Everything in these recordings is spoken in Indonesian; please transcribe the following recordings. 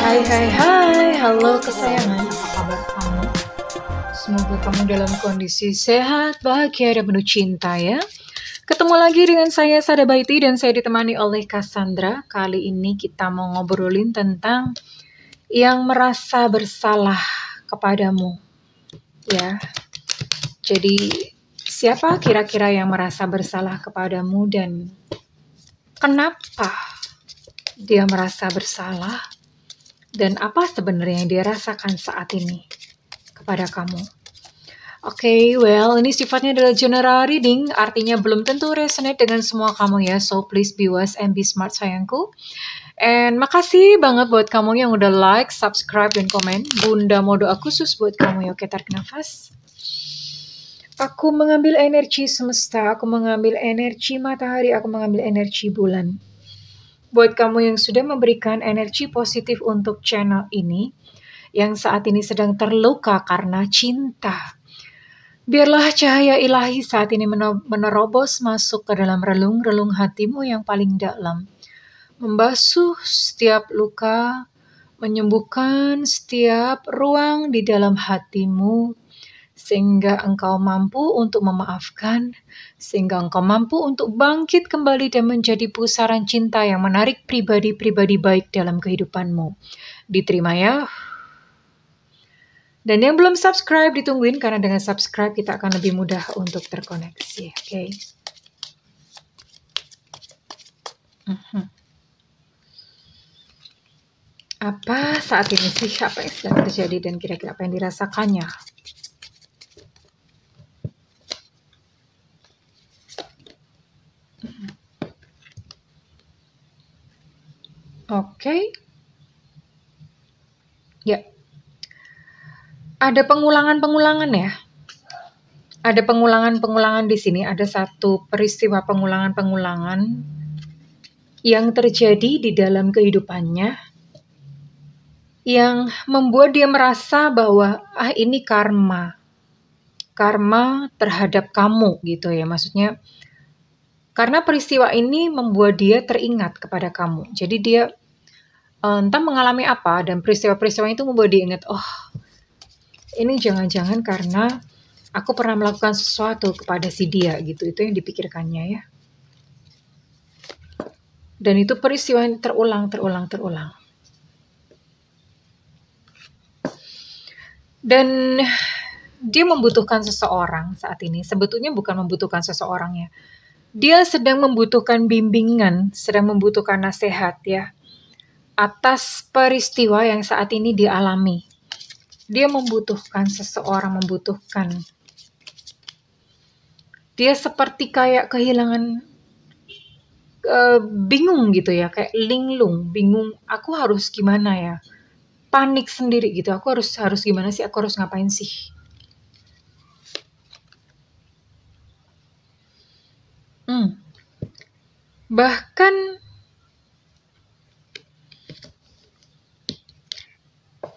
Hai hai hai, halo kesayangan, apa kabar kamu? Semoga kamu dalam kondisi sehat, bahagia, dan penuh cinta ya. Ketemu lagi dengan saya Sada Baiti dan saya ditemani oleh Cassandra. Kali ini kita mau ngobrolin tentang yang merasa bersalah kepadamu. Ya, jadi siapa kira-kira yang merasa bersalah kepadamu dan kenapa dia merasa bersalah? Dan apa sebenarnya yang dia rasakan saat ini kepada kamu? Oke, well, ini sifatnya adalah general reading, artinya belum tentu resonate dengan semua kamu ya. So, please be wise and be smart sayangku. And makasih banget buat kamu yang udah like, subscribe, dan komen. Bunda mau doa khusus buat kamu ya. Oke, tarik nafas. Aku mengambil energi semesta, aku mengambil energi matahari, aku mengambil energi bulan. Buat kamu yang sudah memberikan energi positif untuk channel ini, yang saat ini sedang terluka karena cinta, biarlah cahaya ilahi saat ini menerobos masuk ke dalam relung-relung hatimu yang paling dalam, membasuh setiap luka, menyembuhkan setiap ruang di dalam hatimu, sehingga engkau mampu untuk memaafkan, sehingga engkau mampu untuk bangkit kembali dan menjadi pusaran cinta yang menarik pribadi-pribadi baik dalam kehidupanmu. Diterima ya. Dan yang belum subscribe ditungguin, karena dengan subscribe kita akan lebih mudah untuk terkoneksi. Oke. Apa saat ini sih, apa yang sedang terjadi dan kira-kira apa yang dirasakannya? Oke. Ya. Ada pengulangan-pengulangan ya. Ada pengulangan-pengulangan di sini. Ada satu peristiwa pengulangan-pengulangan yang terjadi di dalam kehidupannya yang membuat dia merasa bahwa ini karma terhadap kamu gitu ya. Maksudnya karena peristiwa ini membuat dia teringat kepada kamu. Jadi dia entah mengalami apa dan peristiwa-peristiwa itu membuat dia ingat, oh ini jangan-jangan karena aku pernah melakukan sesuatu kepada si dia gitu. Itu yang dipikirkannya ya. Dan itu peristiwa yang terulang. Dan dia membutuhkan seseorang saat ini. Sebetulnya bukan membutuhkan seseorangnya. Dia sedang membutuhkan bimbingan, sedang membutuhkan nasihat ya. Atas peristiwa yang saat ini dialami. Dia membutuhkan seseorang, dia seperti kayak kehilangan, bingung gitu ya, kayak linglung, bingung, aku harus gimana ya, panik sendiri gitu, aku harus gimana sih, aku harus ngapain sih.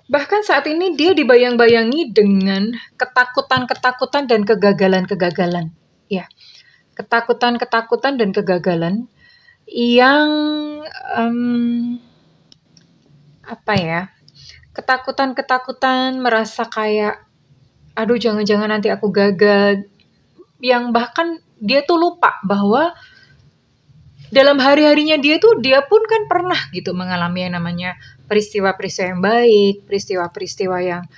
Bahkan saat ini dia dibayang-bayangi dengan ketakutan-ketakutan dan kegagalan-kegagalan. Ya, ketakutan-ketakutan dan kegagalan yang ketakutan-ketakutan merasa kayak, aduh jangan-jangan nanti aku gagal. Yang bahkan dia tuh lupa bahwa dalam hari-harinya dia pun kan pernah gitu mengalami yang namanya peristiwa-peristiwa yang baik, peristiwa-peristiwa yang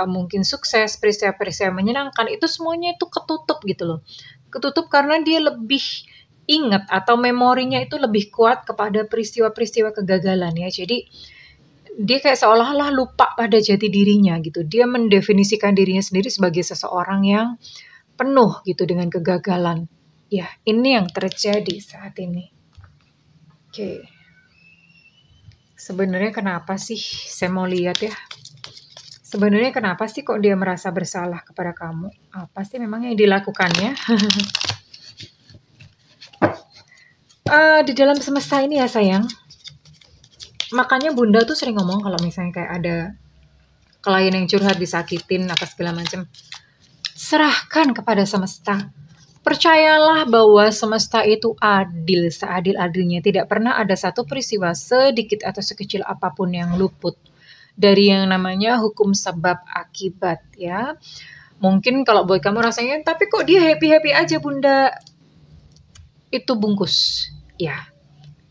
mungkin sukses, peristiwa-peristiwa yang menyenangkan, itu semuanya itu ketutup gitu loh. Ketutup karena dia lebih ingat atau memorinya itu lebih kuat kepada peristiwa-peristiwa kegagalan ya. Jadi dia kayak seolah-olah lupa pada jati dirinya gitu. Dia mendefinisikan dirinya sendiri sebagai seseorang yang penuh gitu dengan kegagalan. Ya, ini yang terjadi saat ini. Oke. Sebenarnya kenapa sih? Saya mau lihat ya. Sebenarnya kenapa sih kok dia merasa bersalah kepada kamu? Apa sih memang yang dilakukannya? Di dalam semesta ini ya sayang. Makanya bunda tuh sering ngomong kalau misalnya kayak ada klien yang curhat, disakitin, apa segala macam. Serahkan kepada semesta. Percayalah bahwa semesta itu adil, seadil-adilnya. Tidak pernah ada satu peristiwa sedikit atau sekecil apapun yang luput dari yang namanya hukum sebab akibat ya. Mungkin kalau buat kamu rasanya, tapi kok dia happy-happy aja Bunda, itu bungkus. Ya,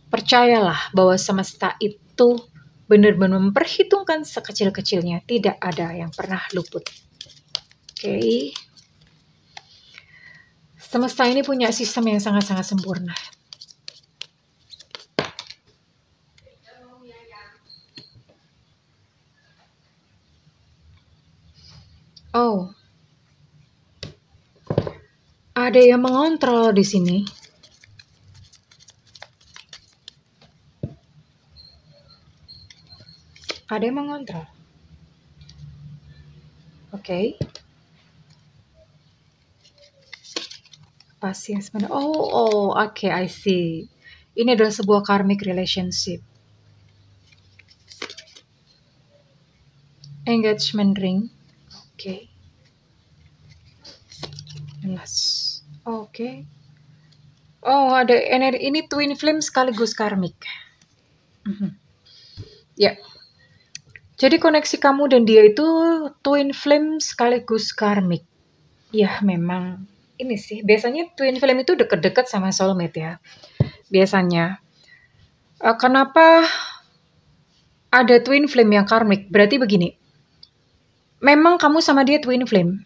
percayalah bahwa semesta itu benar-benar memperhitungkan sekecil-kecilnya. Tidak ada yang pernah luput. Oke. Semesta ini punya sistem yang sangat-sangat sempurna. Oh, ada yang mengontrol di sini. Ada yang mengontrol. Oke. Pasti yang sebenarnya. Oke, I see. Ini adalah sebuah karmic relationship. Engagement ring. Oke. Jelas. Oke. Oh, ada energi. Ini twin flame sekaligus karmic. Ya. Jadi koneksi kamu dan dia itu twin flame sekaligus karmic. Ya, memang ini sih. Biasanya twin flame itu deket-deket sama soulmate ya. Biasanya. Kenapa ada twin flame yang karmic? Berarti begini. Memang kamu sama dia twin flame.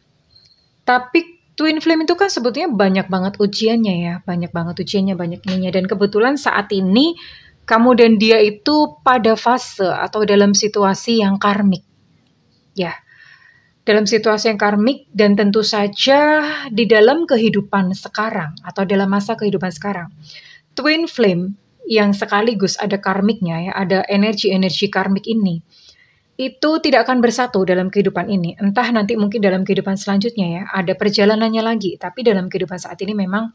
Tapi twin flame itu kan sebetulnya banyak banget ujiannya ya. Banyak banget ujiannya, banyak ininya. Dan kebetulan saat ini kamu dan dia itu pada fase atau dalam situasi yang karmik. Ya, dalam situasi yang karmik dan tentu saja di dalam kehidupan sekarang atau dalam masa kehidupan sekarang. Twin flame yang sekaligus ada karmiknya ya, ada energi-energi karmik ini. Itu tidak akan bersatu dalam kehidupan ini. Entah nanti mungkin dalam kehidupan selanjutnya ya, ada perjalanannya lagi. Tapi dalam kehidupan saat ini memang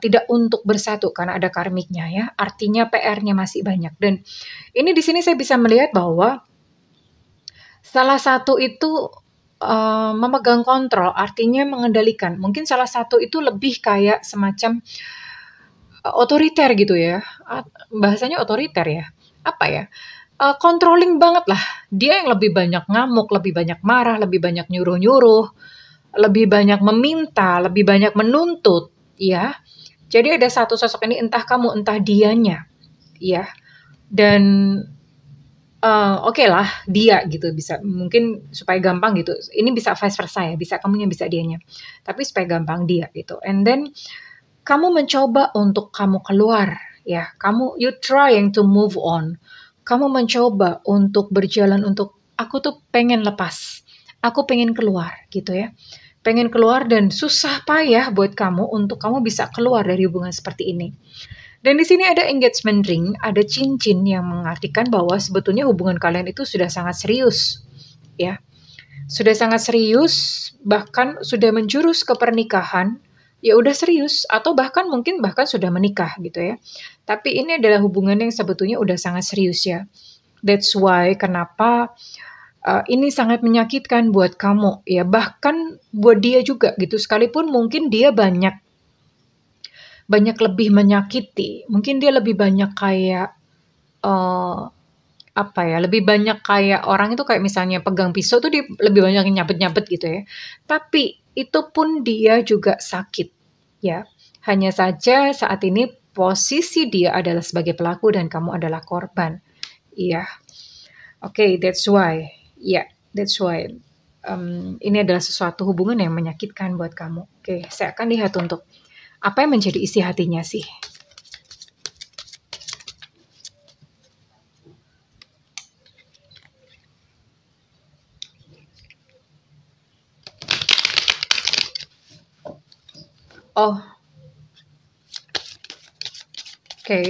tidak untuk bersatu karena ada karmiknya ya. Artinya PR-nya masih banyak. Dan ini di sini saya bisa melihat bahwa salah satu itu memegang kontrol, artinya mengendalikan. Mungkin salah satu itu lebih kayak semacam otoriter gitu ya. Bahasanya otoriter ya. Apa ya? Controlling banget lah. Dia yang lebih banyak ngamuk, lebih banyak marah, lebih banyak nyuruh-nyuruh, lebih banyak meminta, lebih banyak menuntut, ya. Jadi ada satu sosok ini, entah kamu, entah dianya, ya. Dan oke lah, dia gitu bisa, mungkin supaya gampang gitu. Ini bisa vice versa ya, bisa kamunya, bisa dianya. Tapi supaya gampang dia gitu. And then kamu mencoba untuk kamu keluar, ya. You trying to move on. Kamu mencoba untuk berjalan untuk, aku tuh pengen lepas. Aku pengen keluar gitu ya. Pengen keluar dan susah payah buat kamu untuk kamu bisa keluar dari hubungan seperti ini. Dan di sini ada engagement ring, ada cincin yang mengartikan bahwa sebetulnya hubungan kalian itu sudah sangat serius. Ya. Sudah sangat serius, bahkan sudah menjurus ke pernikahan. Ya udah serius, atau bahkan mungkin sudah menikah gitu ya. Tapi ini adalah hubungan yang sebetulnya udah sangat serius ya. That's why kenapa ini sangat menyakitkan buat kamu ya, bahkan buat dia juga gitu. Sekalipun mungkin dia banyak lebih menyakiti, mungkin dia lebih banyak kayak lebih banyak kayak orang itu kayak misalnya pegang pisau tuh dia lebih banyak nyabet-nyabet gitu ya. Tapi itu pun dia juga sakit ya. Hanya saja saat ini posisi dia adalah sebagai pelaku dan kamu adalah korban. Iya. Oke, that's why. Ya, that's why. Ini adalah sesuatu hubungan yang menyakitkan buat kamu. Oke, saya akan lihat untuk apa yang menjadi isi hatinya sih. Oh, oke.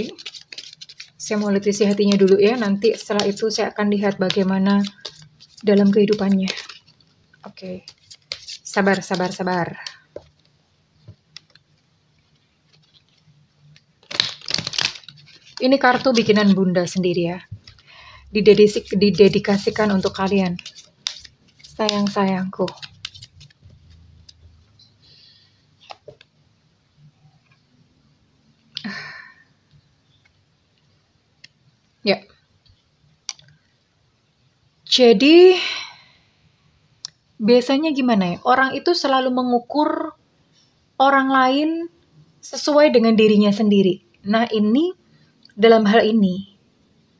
Saya mau lihat isi hatinya dulu ya. Nanti setelah itu saya akan lihat bagaimana dalam kehidupannya. Oke. Sabar, sabar, sabar. Ini kartu bikinan Bunda sendiri ya. Didedikasikan untuk kalian. Sayang-sayangku. Ya. Jadi biasanya gimana ya? Orang itu selalu mengukur orang lain sesuai dengan dirinya sendiri. Nah, ini dalam hal ini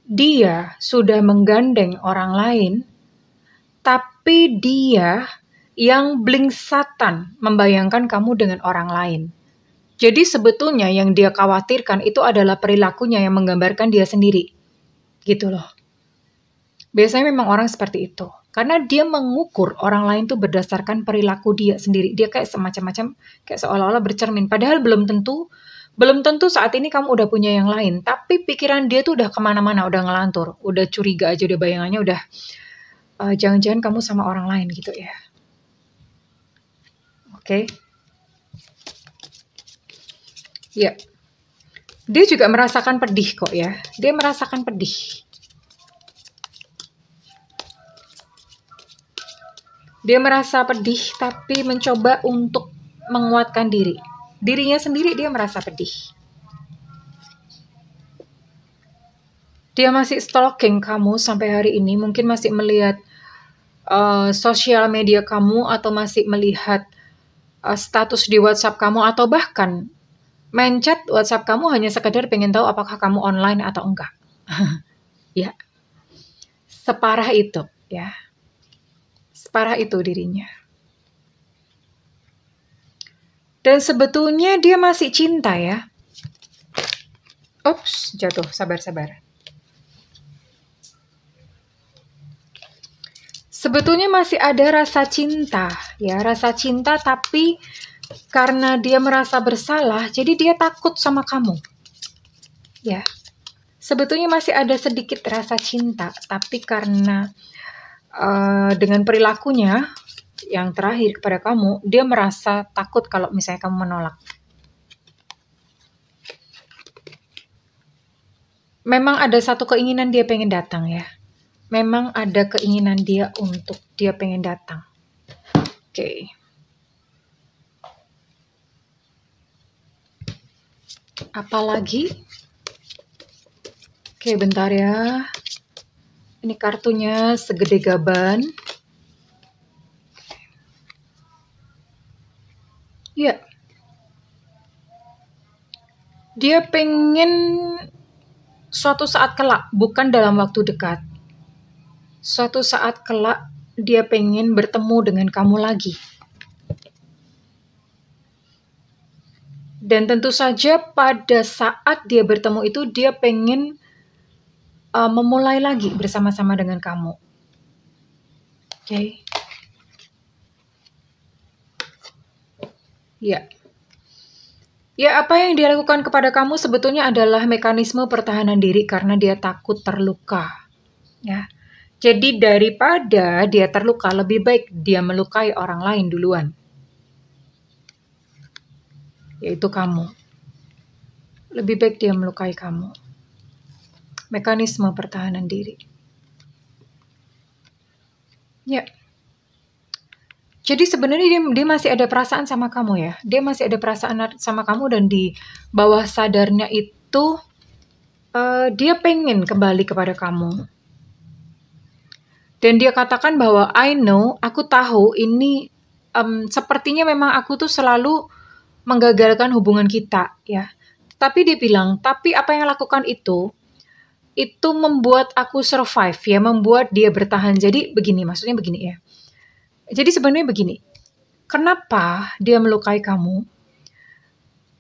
dia sudah menggandeng orang lain, tapi dia yang blingsatan membayangkan kamu dengan orang lain. Jadi sebetulnya yang dia khawatirkan itu adalah perilakunya yang menggambarkan dia sendiri. Gitu loh. Biasanya memang orang seperti itu. Karena dia mengukur orang lain tuh berdasarkan perilaku dia sendiri. Dia kayak semacam-macam, kayak seolah-olah bercermin. Padahal belum tentu saat ini kamu udah punya yang lain. Tapi pikiran dia tuh udah kemana-mana, udah ngelantur. Udah curiga aja, udah bayangannya udah, jangan-jangan kamu sama orang lain gitu ya. Oke. Ya. Dia juga merasakan pedih kok ya. Dia merasakan pedih. Dia merasa pedih tapi mencoba untuk menguatkan diri. Dirinya sendiri dia merasa pedih. Dia masih stalking kamu sampai hari ini. Mungkin masih melihat sosial media kamu atau masih melihat status di WhatsApp kamu atau bahkan main chat WhatsApp kamu hanya sekedar pengen tahu apakah kamu online atau enggak. Ya. Separah itu ya. Separah itu dirinya. Dan sebetulnya dia masih cinta ya. Ups, jatuh. Sabar. Sebetulnya masih ada rasa cinta ya. Rasa cinta tapi karena dia merasa bersalah, jadi dia takut sama kamu. Ya. Sebetulnya masih ada sedikit rasa cinta, tapi karena dengan perilakunya yang terakhir kepada kamu, dia merasa takut kalau misalnya kamu menolak. Memang ada satu keinginan dia pengen datang ya. Memang ada keinginan dia untuk dia pengen datang. Oke. Apalagi? Oke, bentar ya. Ini kartunya segede gaban. Ya. Dia pengen suatu saat kelak, bukan dalam waktu dekat. Suatu saat kelak, dia pengen bertemu dengan kamu lagi. Dan tentu saja pada saat dia bertemu itu, dia pengen memulai lagi bersama-sama dengan kamu. Oke. Ya. Ya, apa yang dia lakukan kepada kamu sebetulnya adalah mekanisme pertahanan diri karena dia takut terluka. Ya. Jadi daripada dia terluka, lebih baik dia melukai orang lain duluan. Yaitu kamu. Lebih baik dia melukai kamu. Mekanisme pertahanan diri. Ya. Jadi sebenarnya dia masih ada perasaan sama kamu ya. Dia masih ada perasaan sama kamu dan di bawah sadarnya itu dia pengen kembali kepada kamu. Dan dia katakan bahwa I know, aku tahu ini sepertinya memang aku tuh selalu menggagalkan hubungan kita ya. Tapi dia bilang, tapi apa yang lakukan itu membuat aku survive ya, membuat dia bertahan. Jadi begini, maksudnya begini ya. Jadi sebenarnya begini, kenapa dia melukai kamu?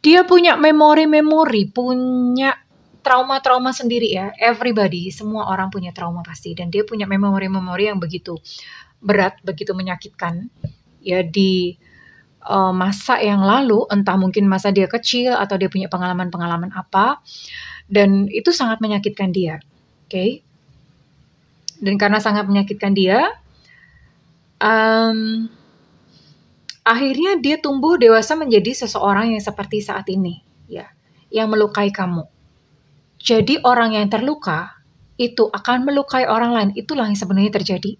Dia punya memori-memori, punya trauma-trauma sendiri ya. Everybody, semua orang punya trauma pasti. Dan dia punya memori-memori yang begitu berat, begitu menyakitkan. Ya di masa yang lalu, entah mungkin masa dia kecil atau dia punya pengalaman-pengalaman apa. Dan itu sangat menyakitkan dia. Oke? Dan karena sangat menyakitkan dia, akhirnya dia tumbuh dewasa menjadi seseorang yang seperti saat ini, ya, yang melukai kamu. Jadi orang yang terluka itu akan melukai orang lain. Itulah yang sebenarnya terjadi.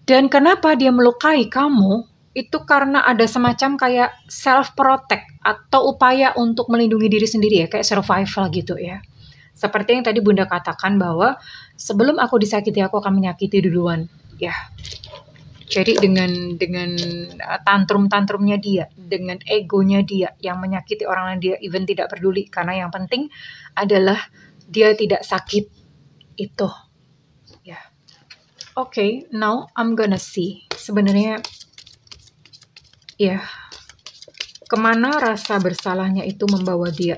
Dan kenapa dia melukai kamu? Itu karena ada semacam kayak self-protect atau upaya untuk melindungi diri sendiri ya, kayak survival gitu ya. Seperti yang tadi Bunda katakan bahwa sebelum aku disakiti, aku akan menyakiti duluan. Ya. Jadi dengan tantrum-tantrumnya dia, dengan egonya dia yang menyakiti orang lain, dia even tidak peduli karena yang penting adalah dia tidak sakit itu. Ya. Okay, now I'm gonna see. Sebenarnya ya, kemana rasa bersalahnya itu membawa dia.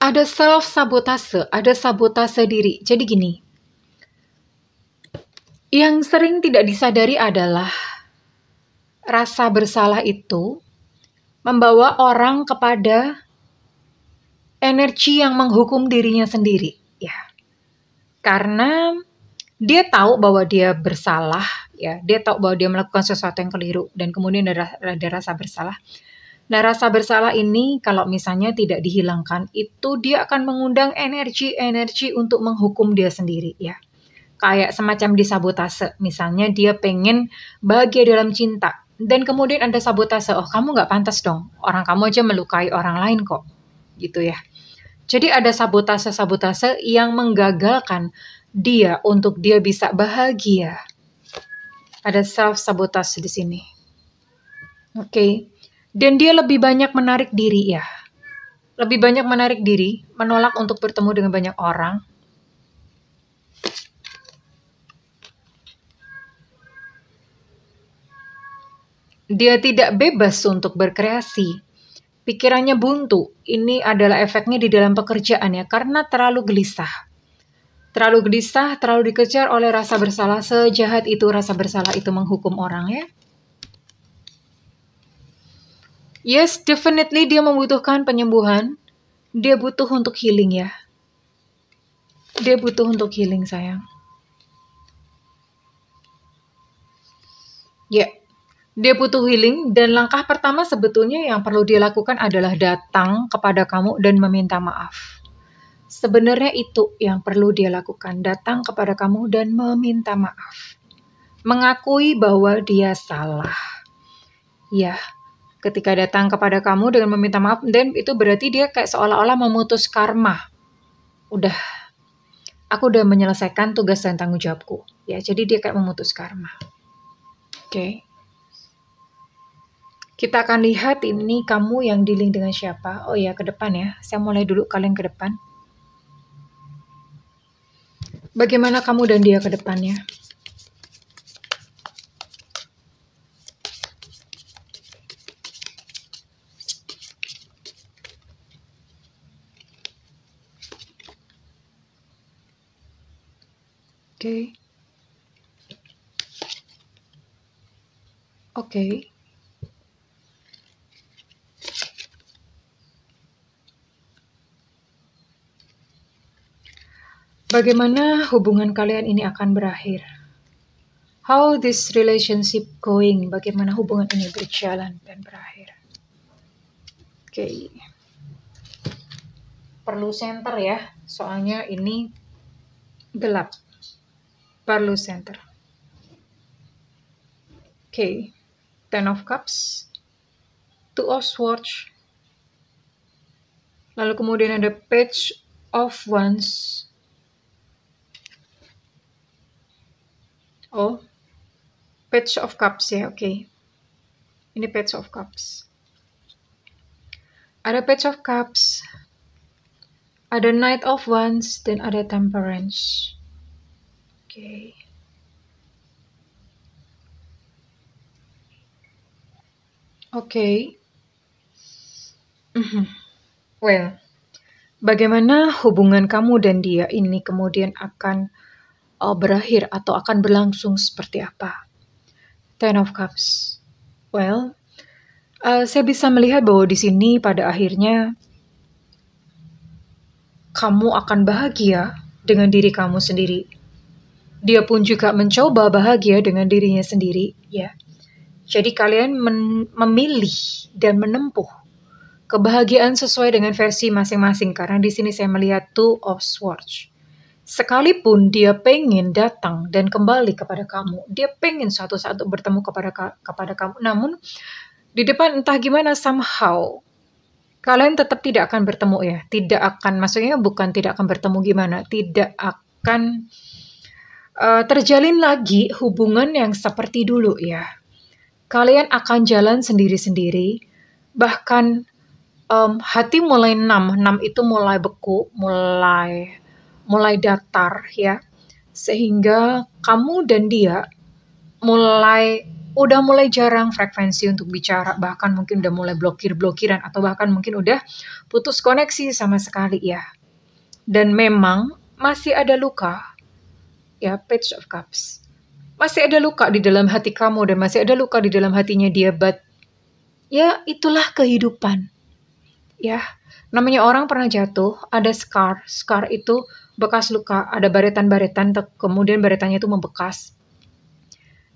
Ada self-sabotase, ada sabotase diri. Jadi gini, yang sering tidak disadari adalah rasa bersalah itu membawa orang kepada energi yang menghukum dirinya sendiri. Ya, karena dia tahu bahwa dia bersalah, ya, dia tahu bahwa dia melakukan sesuatu yang keliru, dan kemudian ada rasa bersalah. Nah, rasa bersalah ini kalau misalnya tidak dihilangkan, itu dia akan mengundang energi-energi untuk menghukum dia sendiri, ya. Kayak semacam disabotase. Misalnya dia pengen bahagia dalam cinta, dan kemudian ada sabotase, oh kamu nggak pantas dong, orang kamu aja melukai orang lain kok, gitu ya. Jadi ada sabotase-sabotase yang menggagalkan dia untuk dia bisa bahagia. Ada self-sabotase di sini. Oke. Dan dia lebih banyak menarik diri ya. Lebih banyak menarik diri, menolak untuk bertemu dengan banyak orang. Dia tidak bebas untuk berkreasi. Pikirannya buntu. Ini adalah efeknya di dalam pekerjaan ya, karena terlalu gelisah. Terlalu gelisah, terlalu dikejar oleh rasa bersalah. Sejahat itu rasa bersalah itu menghukum orang ya. Yes, definitely dia membutuhkan penyembuhan. Dia butuh untuk healing ya. Dia butuh untuk healing sayang. Ya, dia butuh healing, dan langkah pertama sebetulnya yang perlu dia lakukan adalah datang kepada kamu dan meminta maaf. Sebenarnya itu yang perlu dia lakukan, datang kepada kamu dan meminta maaf. Mengakui bahwa dia salah. Ya, ketika datang kepada kamu dengan meminta maaf, dan itu berarti dia kayak seolah-olah memutus karma. Aku udah menyelesaikan tugas dan tanggung jawabku. Ya, jadi dia kayak memutus karma. Oke. Kita akan lihat ini kamu yang dealing dengan siapa. Oh ya, ke depan ya. Saya mulai dulu, kalian ke depan. Bagaimana kamu dan dia ke depannya? Oke. Oke. Bagaimana hubungan kalian ini akan berakhir? How this relationship going? Bagaimana hubungan ini berjalan dan berakhir? Oke. Perlu center ya, soalnya ini gelap. Perlu center. Oke. Ten of Cups. Two of Swords. Lalu kemudian ada Page of Wands. Oh, Page of Cups ya, oke. Ini Page of Cups. Ada Page of Cups, ada Knight of Wands, dan ada Temperance. Oke. Oke. Well, bagaimana hubungan kamu dan dia ini kemudian akan berakhir atau akan berlangsung seperti apa? Ten of Cups. Well, saya bisa melihat bahwa di sini pada akhirnya kamu akan bahagia dengan diri kamu sendiri. Dia pun juga mencoba bahagia dengan dirinya sendiri, ya. Jadi kalian memilih dan menempuh kebahagiaan sesuai dengan versi masing-masing, karena di sini saya melihat Two of Swords. Sekalipun dia pengen datang dan kembali kepada kamu, dia pengen suatu saat untuk bertemu kepada kamu, namun di depan entah gimana somehow kalian tetap tidak akan bertemu ya. Tidak akan, maksudnya bukan tidak akan bertemu gimana, tidak akan terjalin lagi hubungan yang seperti dulu ya. Kalian akan jalan sendiri-sendiri, bahkan hati mulai numb itu mulai beku, mulai datar ya, sehingga kamu dan dia udah mulai jarang frekuensi untuk bicara, bahkan mungkin udah mulai blokiran, atau bahkan mungkin udah putus koneksi sama sekali ya. Dan memang masih ada luka ya, Page of Cups, masih ada luka di dalam hati kamu dan masih ada luka di dalam hatinya dia, but ya itulah kehidupan ya. Namanya orang pernah jatuh, ada scar itu bekas luka, ada baretan-baretan, kemudian baretannya itu membekas.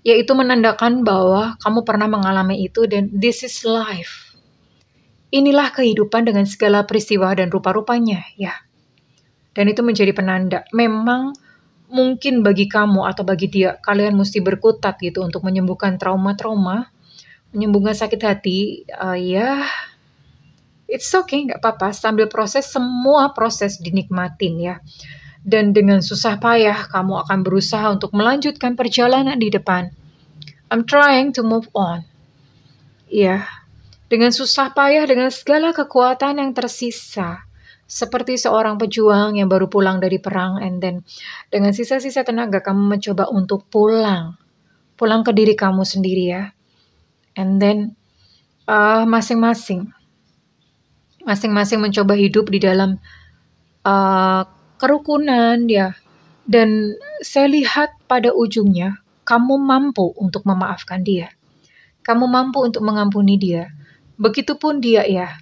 Yaitu menandakan bahwa kamu pernah mengalami itu dan this is life. Inilah kehidupan dengan segala peristiwa dan rupa-rupanya ya. Dan itu menjadi penanda. Memang mungkin bagi kamu atau bagi dia, kalian mesti berkutat gitu untuk menyembuhkan trauma-trauma, menyembuhkan sakit hati, ya it's okay, nggak apa-apa, sambil semua proses dinikmatin ya. Dan dengan susah payah kamu akan berusaha untuk melanjutkan perjalanan di depan. I'm trying to move on. Ya, dengan susah payah, dengan segala kekuatan yang tersisa. Seperti seorang pejuang yang baru pulang dari perang, and then dengan sisa-sisa tenaga kamu mencoba untuk pulang ke diri kamu sendiri ya. And then masing-masing mencoba hidup di dalam kerukunan ya. Dan saya lihat pada ujungnya kamu mampu untuk memaafkan dia. Kamu mampu untuk mengampuni dia. Begitupun dia ya.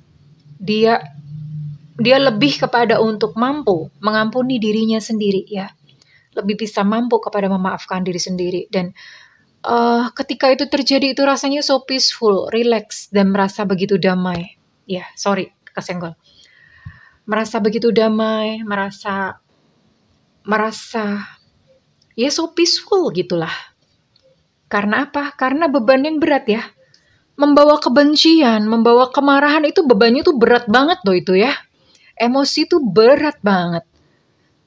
Dia lebih kepada untuk mampu mengampuni dirinya sendiri ya. Lebih bisa mampu kepada memaafkan diri sendiri. Dan ketika itu terjadi, itu rasanya so peaceful, relax, dan merasa begitu damai. Ya, sorry, kesenggol. Merasa begitu damai, merasa ya so peaceful gitulah. Karena apa? Karena beban yang berat ya. Membawa kebencian, membawa kemarahan itu bebannya tuh berat banget loh itu ya. Emosi itu berat banget.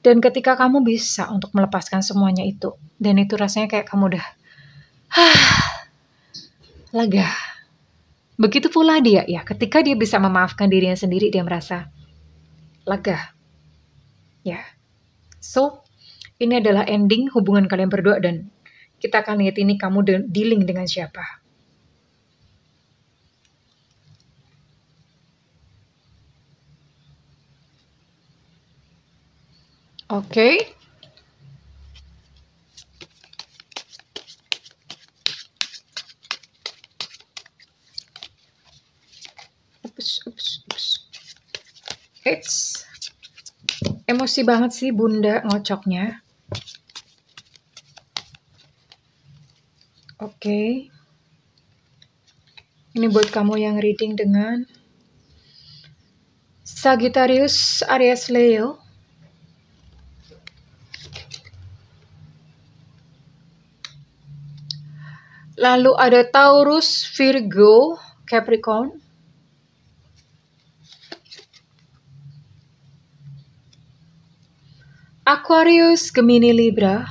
Dan ketika kamu bisa untuk melepaskan semuanya itu, dan itu rasanya kayak kamu udah lega. Begitu pula dia ya, ketika dia bisa memaafkan dirinya sendiri, dia merasa lega. Ya. So, ini adalah ending hubungan kalian berdua dan kita akan lihat ini kamu dealing dengan siapa. Oke. It's emosi banget sih Bunda ngocoknya. Oke. Ini buat kamu yang reading dengan Sagittarius, Aries, Leo. Lalu ada Taurus, Virgo, Capricorn. Aquarius, Gemini, Libra.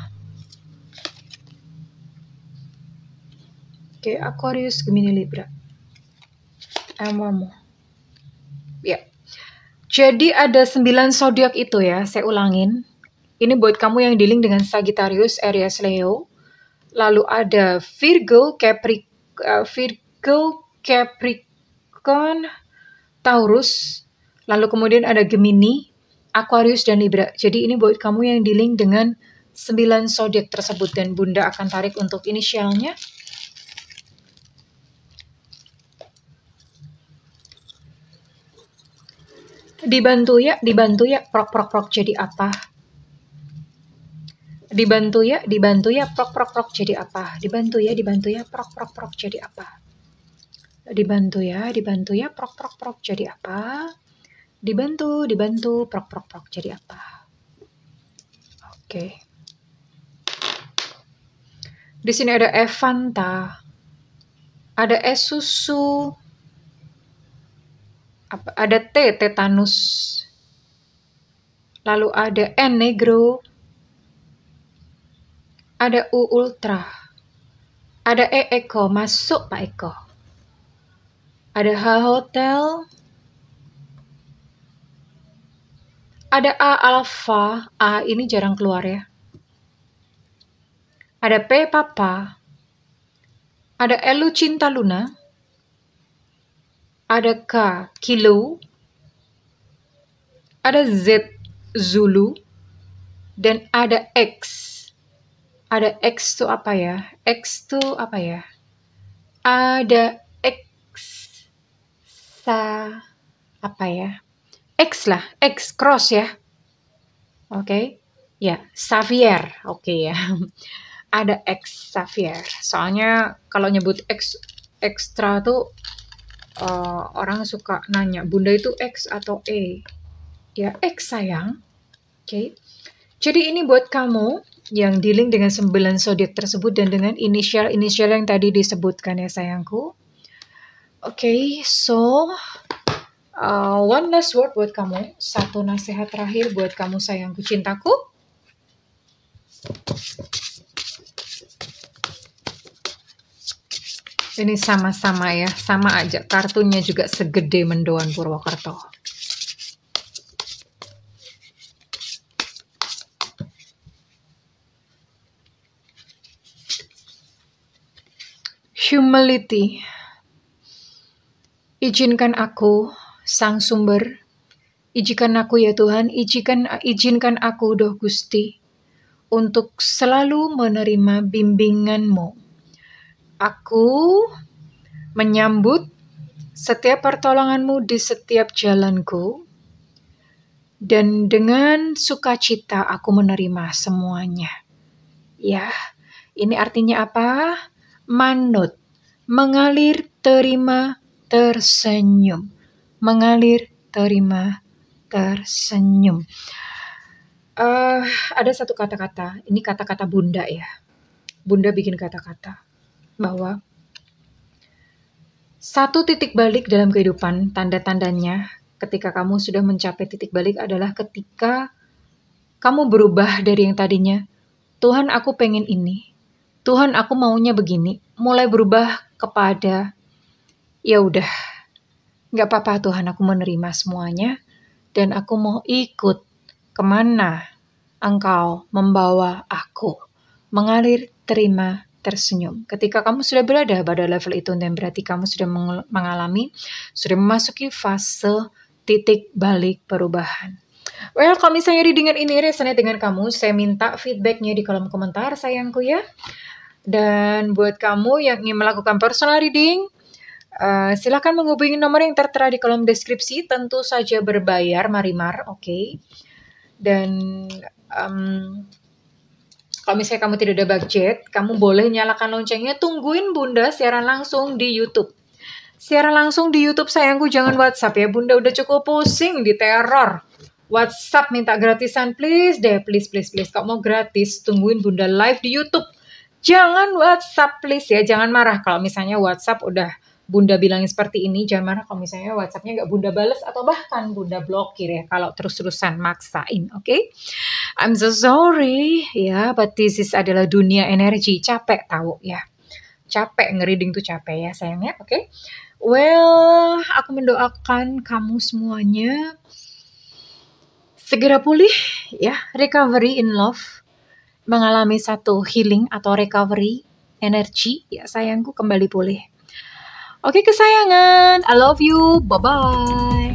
Oke, Aquarius, Gemini, Libra. And one more. Ya. Jadi ada 9 zodiak itu ya, saya ulangin. Ini buat kamu yang dealing dengan Sagittarius, Aries, Leo. Lalu ada Virgo, Capricorn, Taurus. Lalu kemudian ada Gemini, Aquarius, dan Libra. Jadi ini buat kamu yang dealing dengan 9 zodiak tersebut. Dan Bunda akan tarik untuk inisialnya. Dibantu ya, prok jadi apa? Dibantu ya, prok jadi apa? Dibantu ya, prok jadi apa? Dibantu ya, prok jadi apa? Dibantu, prok jadi apa? Oke. Di sini ada Evanta, ada susu, ada tetanus, lalu ada negro, ada ultra, ada Eko, masuk Pak Eko, ada hotel, ada alpha, ini jarang keluar ya. Ada P Papa, ada Lu Cinta Luna, ada K Kilo, ada Z Zulu, dan ada X. Ada X itu apa ya? X itu apa ya? Ada X apa ya? X lah, X cross ya. Oke. Ya, Xavier. Oke ya. Ada X Xavier. Soalnya kalau nyebut X ekstra tuh orang suka nanya, Bunda itu X atau E? Ya, X sayang. Oke. Jadi ini buat kamu yang dealing dengan 9 zodiak tersebut dan dengan inisial-inisial yang tadi disebutkan ya sayangku. Oke, so one last word buat kamu. Satu nasihat terakhir buat kamu sayangku cintaku. Ini sama-sama ya, sama aja. Kartunya juga segede mendoan Purwokerto. Humility. Izinkan aku, Sang Sumber. Izinkan aku ya Tuhan, izinkan aku doh Gusti, untuk selalu menerima bimbingan-Mu. Aku menyambut setiap pertolongan-Mu di setiap jalanku, dan dengan sukacita aku menerima semuanya. Ya, ini artinya apa? Manut, mengalir, terima, tersenyum. Mengalir, terima, tersenyum. Ada satu kata-kata, ini kata-kata Bunda ya. Bunda bikin kata-kata bahwa satu titik balik dalam kehidupan, tanda-tandanya ketika kamu sudah mencapai titik balik adalah ketika kamu berubah dari yang tadinya, Tuhan aku pengen ini, Tuhan aku maunya begini, mulai berubah kepada ya udah, gak apa-apa Tuhan, aku menerima semuanya dan aku mau ikut kemana Engkau membawa aku. Mengalir, terima, tersenyum. Ketika kamu sudah berada pada level itu, dan berarti kamu sudah mengalami, sudah memasuki fase titik balik perubahan. Well, kalau misalnya readingan ini resonate dengan kamu, saya minta feedbacknya di kolom komentar sayangku ya. Dan buat kamu yang ingin melakukan personal reading, silakan menghubungi nomor yang tertera di kolom deskripsi. Tentu saja berbayar, Marimar, oke. Dan kalau misalnya kamu tidak ada budget, kamu boleh nyalakan loncengnya, tungguin Bunda siaran langsung di YouTube. Siaran langsung di YouTube sayangku, jangan WhatsApp ya. Bunda udah cukup pusing di teror. WhatsApp minta gratisan, please deh, please. Kalau mau gratis, tungguin Bunda live di YouTube. Jangan WhatsApp please ya, jangan marah kalau misalnya WhatsApp udah Bunda bilangin seperti ini, jangan marah kalau misalnya WhatsAppnya nggak Bunda bales atau bahkan Bunda blokir ya kalau terus-terusan maksain, oke? I'm so sorry ya, but this is adalah dunia energi, capek tahu ya. Capek, ngereading tuh capek ya sayangnya, oke? Well, aku mendoakan kamu semuanya segera pulih ya, recovery in love, mengalami satu healing atau recovery energi ya sayangku, kembali pulih. Oke kesayangan, I love you, bye-bye.